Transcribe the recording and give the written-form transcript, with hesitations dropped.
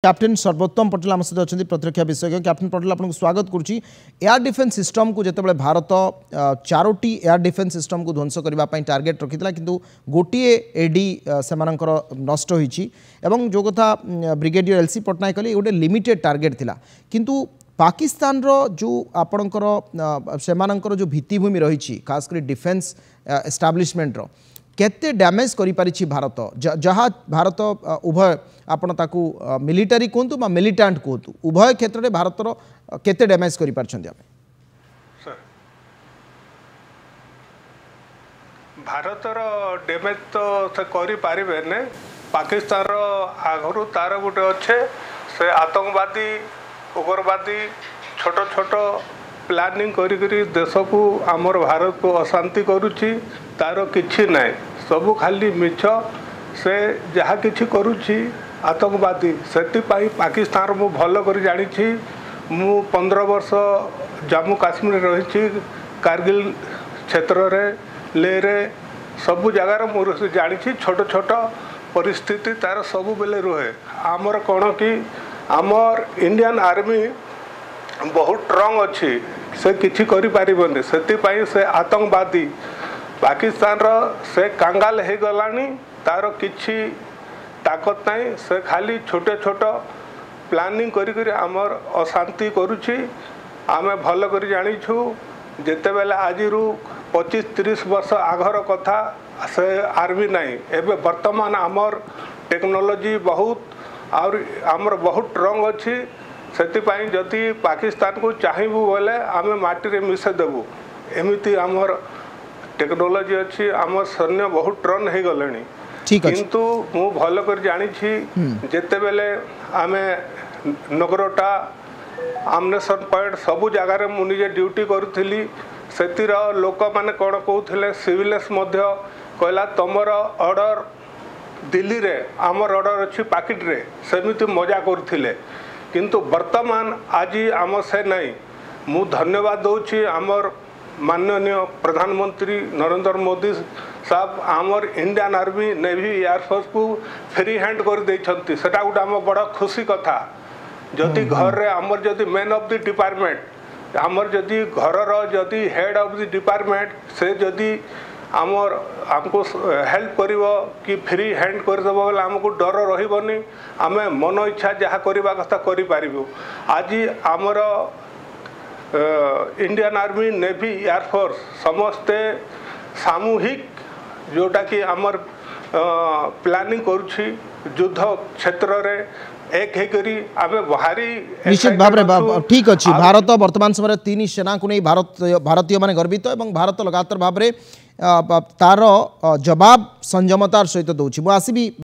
Captain सर्वोत्तम पटेल आम सहित अच्छा प्रतिरक्षा विशेषज्ञ कैप्टेन पटेल आपको स्वागत करुच्ची। एयर डिफेन्स सिस्टम को जिते Bharat Charoti air defence system को ध्वंस करने टार्गेट रखी किंतु गोटे एडी से नष्ट होती जो कथा ब्रिगेडियर एलसी पट्टनायक कहले गोटे लिमिटेड टार्गेट थिला किंतु पाकिस्तान रो जो आपणकर सेमानकर जो भित्तिभूमि रही खासकर डिफेन्स एस्टाब्लिशमेंट रो केते डैमेज करि पारिछि भारत जहाँ भारत उभय आपण ताकू मिलिटारी कहतु बा मिलिटेंट कहतु उभय क्षेत्र में भारत केते डैमेज करि पारछन्ती सर भारतर डैमेज तो से करि पारिबे ने पाकिस्तान रो आगरु तार गुटे अच्छे से आतंकवादी उग्रवादी छोट छोट प्लानिंग करी देश को आमर भारत को अशांति करुच्ची तार किछि नाय सबू खाली मिछ से जहाँ किछि करुच्ची आतंकवादी से पाकिस्तान मु भल कर जानी मु 15 वर्ष जम्मू काश्मीर रही कारगिल क्षेत्र रे ले रे सबू जगार मुझे जानी छोट छोट परिस्थिति तार सबू बेले रुहे आमर कौन कि आमर इंडियन आर्मी बहुत स्ट्रॉन्ग अच्छी से किछि करि पारिबनी से आतंकवादी पाकिस्तान रो से कांगाल हो गलानी तार किछि ताकत नहीं से खाली छोटे छोट प्लानिंग करी आमर अशांति करुछि आमे भल कर जानिछु जेते बेले आज 25-30 वर्ष आगर कथा से आर्मी नहीं एबे वर्तमान आमर टेक्नोलॉजी बहुत और आमर बहुत स्ट्रॉन्ग अच्छी से जदि पाकिस्तान को चाहबू बोले आमे माटी रे मिसे देबू एमिति आमर टेक्नोलॉजी अच्छी आमर सैन्य बहुत ट्रन हो गले किंतु मु भल कर जानी जेते बेले आमे नगरटा आमनेशन पॉइंट सबू जगार मु निजे ड्यूटी करूली सेतिर लोक माने कौन कहते सिविलेंस कहला तुमर ऑर्डर दिल्ली रे आमर ऑर्डर अच्छी पाकिट रे सेमिति मजा करथिले किंतु वर्तमान आज आम से नहीं मु धन्यवाद दूची आमर माननीय प्रधानमंत्री नरेंद्र मोदी साहब आमर इंडियन आर्मी नेवी एयरफोर्स को फ्री हैंड कर देछंती सेटा गोटे आम बड़ा खुशी कथा जदि घर रे आमर जदि मेन ऑफ द डिपार्टमेंट आमर जदि घरर जदि हेड ऑफ द डिपार्टमेंट से जदि आमर आमको हेल्प करिवो कि फ्री हैंड करदेव बोले आमको डर रही आम मन इच्छा जहाँ करवा कथा करूँ आज आमर इंडियन आर्मी नेवी एयरफोर्स समस्ते सामूहिक जोटा कि आमर प्लानिंग करुछि युद्ध क्षेत्र रे एक हेकरी आमे भारी निश्चित भाव ठीक अच्छी भारत वर्तमान समय 3 सेना को नहीं भारतीय माने गर्वित और भारत लगातार भाव तार जवाब संयमतार सहित दौर आसबि।